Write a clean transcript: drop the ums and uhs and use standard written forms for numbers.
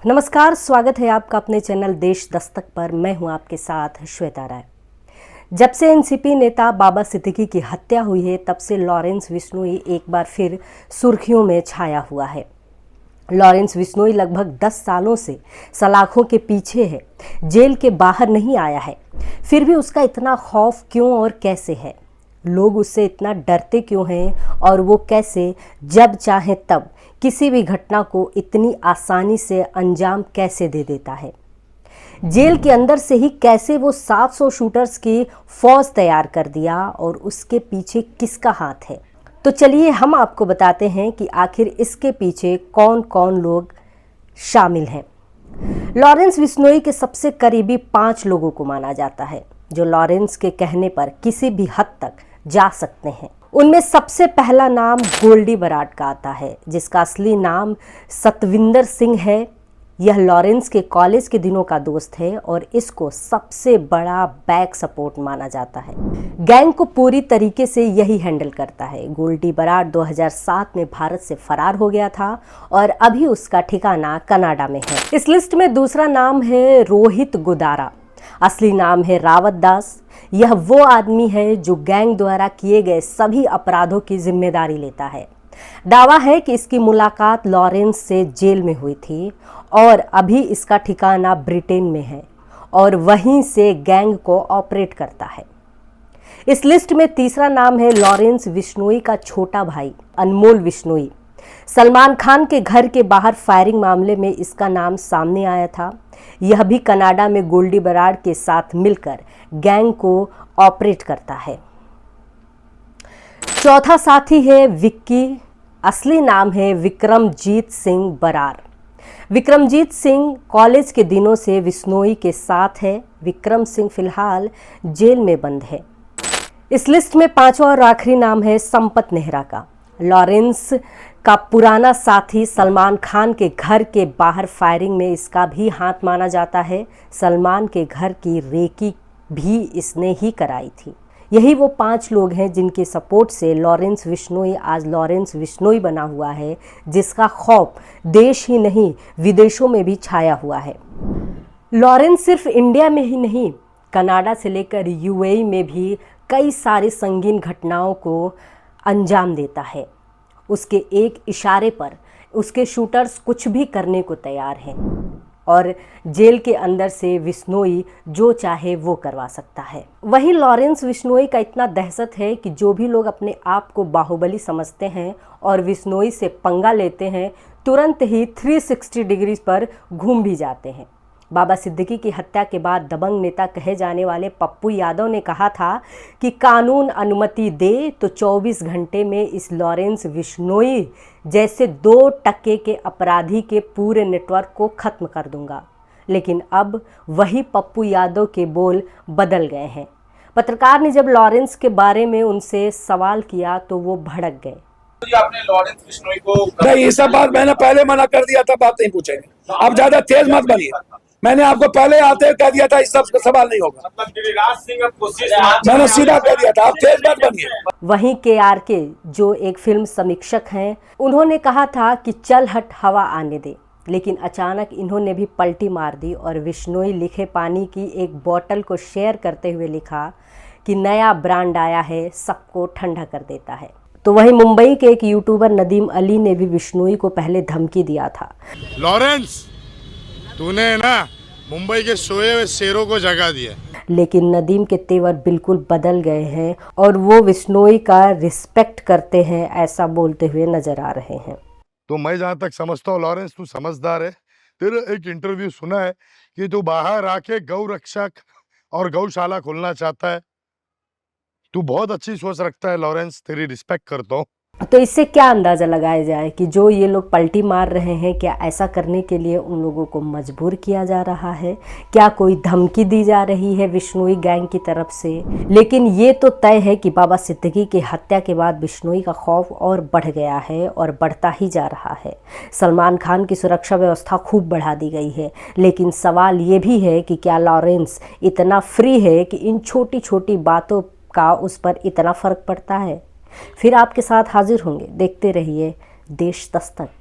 नमस्कार, स्वागत है आपका अपने चैनल देश दस्तक पर। मैं हूं आपके साथ श्वेता राय। जब से एनसीपी नेता बाबा सिद्दीकी की हत्या हुई है, तब से लॉरेंस बिश्नोई एक बार फिर सुर्खियों में छाया हुआ है। लॉरेंस बिश्नोई लगभग 10 सालों से सलाखों के पीछे है, जेल के बाहर नहीं आया है। फिर भी उसका इतना खौफ क्यों और कैसे है? लोग उससे इतना डरते क्यों हैं और वो कैसे जब चाहे तब किसी भी घटना को इतनी आसानी से अंजाम कैसे दे देता है? जेल के अंदर से ही कैसे वो 700 शूटर्स की फौज तैयार कर दिया और उसके पीछे किसका हाथ है? तो चलिए हम आपको बताते हैं कि आखिर इसके पीछे कौन कौन लोग शामिल हैं। लॉरेंस बिश्नोई के सबसे करीबी 5 लोगों को माना जाता है जो लॉरेंस के कहने पर किसी भी हद तक जा सकते हैं। उनमें सबसे पहला नाम गोल्डी बराड़ का आता है, जिसका असली नाम सतविंदर सिंह है। यह लॉरेंस के कॉलेज के दिनों का दोस्त है और इसको सबसे बड़ा बैक सपोर्ट माना जाता है। गैंग को पूरी तरीके से यही हैंडल करता है। गोल्डी बराड़ 2007 में भारत से फरार हो गया था और अभी उसका ठिकाना कनाडा में है। इस लिस्ट में दूसरा नाम है रोहित गुदारा। असली नाम है रावत दास। यह वो आदमी है जो गैंग द्वारा किए गए सभी अपराधों की जिम्मेदारी लेता है। दावा है कि इसकी मुलाकात लॉरेंस से जेल में हुई थी और अभी इसका ठिकाना ब्रिटेन में है और वहीं से गैंग को ऑपरेट करता है। इस लिस्ट में तीसरा नाम है लॉरेंस बिश्नोई का छोटा भाई अनमोल बिश्नोई। सलमान खान के घर के बाहर फायरिंग मामले में इसका नाम सामने आया था। यह भी कनाडा में गोल्डी बराड़ के साथ मिलकर गैंग को ऑपरेट करता है। चौथा साथी है विक्की। असली नाम है विक्रमजीत सिंह बरार। विक्रमजीत सिंह कॉलेज के दिनों से बिश्नोई के साथ है। विक्रम सिंह फिलहाल जेल में बंद है। इस लिस्ट में पांचवा और आखिरी नाम है संपत नेहरा का। लॉरेंस का पुराना साथी सलमान खान के घर के बाहर फायरिंग में इसका भी हाथ माना जाता है। सलमान के घर की रेकी भी इसने ही कराई थी। यही वो 5 लोग हैं जिनके सपोर्ट से लॉरेंस बिश्नोई आज लॉरेंस बिश्नोई बना हुआ है, जिसका खौफ देश ही नहीं विदेशों में भी छाया हुआ है। लॉरेंस सिर्फ इंडिया में ही नहीं, कनाडा से लेकर यूएई में भी कई सारी संगीन घटनाओं को अंजाम देता है। उसके एक इशारे पर उसके शूटर्स कुछ भी करने को तैयार हैं और जेल के अंदर से बिश्नोई जो चाहे वो करवा सकता है। वहीं लॉरेंस बिश्नोई का इतना दहशत है कि जो भी लोग अपने आप को बाहुबली समझते हैं और बिश्नोई से पंगा लेते हैं, तुरंत ही 360 डिग्री पर घूम भी जाते हैं। बाबा सिद्दीकी की हत्या के बाद दबंग नेता कहे जाने वाले पप्पू यादव ने कहा था कि कानून अनुमति दे तो 24 घंटे में इस लॉरेंस बिश्नोई जैसे 2% के अपराधी के पूरे नेटवर्क को खत्म कर दूंगा। लेकिन अब वही पप्पू यादव के बोल बदल गए हैं। पत्रकार ने जब लॉरेंस के बारे में उनसे सवाल किया तो वो भड़क गए। आपने लॉरेंस बिश्नोई को नहीं, ये सब बात मैंने पहले मना कर दिया था, बात नहीं पूछेंगे। आप ज्यादा तेज मत बनिए। मैंने आपको पहले आते कह दिया था इस सब का सवाल नहीं होगा। मतलब गिरिराज सिंह अब कोशिश मैंने सीधा कह दिया था, आप तेज मत बनिए। वहीं KRK जो एक फिल्म समीक्षक हैं, उन्होंने कहा था कि चल हट हवा आने दे, लेकिन अचानक इन्होंने भी पलटी मार दी और बिश्नोई लिखे पानी की एक बोतल को शेयर करते हुए लिखा कि नया ब्रांड आया है, सबको ठंडा कर देता है। तो वहीं मुंबई के एक यूट्यूबर नदीम अली ने भी बिश्नोई को पहले धमकी दिया था। लॉरेंस, तूने ना मुंबई के सोए हुए शेरों को जगा दिया। लेकिन नदीम के तेवर बिल्कुल बदल गए हैं और वो बिश्नोई का रिस्पेक्ट करते हैं, ऐसा बोलते हुए नजर आ रहे हैं। तो मैं जहां तक समझता हूँ लॉरेंस, तू समझदार है। तेरा एक इंटरव्यू सुना है कि तू बाहर आके गौ रक्षक और गौशाला खोलना चाहता है। तू बहुत अच्छी सोच रखता है लॉरेंस, तेरी रिस्पेक्ट करता हूँ। तो इससे क्या अंदाज़ा लगाया जाए कि जो ये लोग पलटी मार रहे हैं, क्या ऐसा करने के लिए उन लोगों को मजबूर किया जा रहा है? क्या कोई धमकी दी जा रही है बिश्नोई गैंग की तरफ से? लेकिन ये तो तय है कि बाबा सिद्दीकी की हत्या के बाद बिश्नोई का खौफ और बढ़ गया है और बढ़ता ही जा रहा है। सलमान खान की सुरक्षा व्यवस्था खूब बढ़ा दी गई है, लेकिन सवाल ये भी है कि क्या लॉरेंस इतना फ्री है कि इन छोटी छोटी बातों का उस पर इतना फ़र्क पड़ता है? फिर आपके साथ हाजिर होंगे। देखते रहिए देश दस्तक।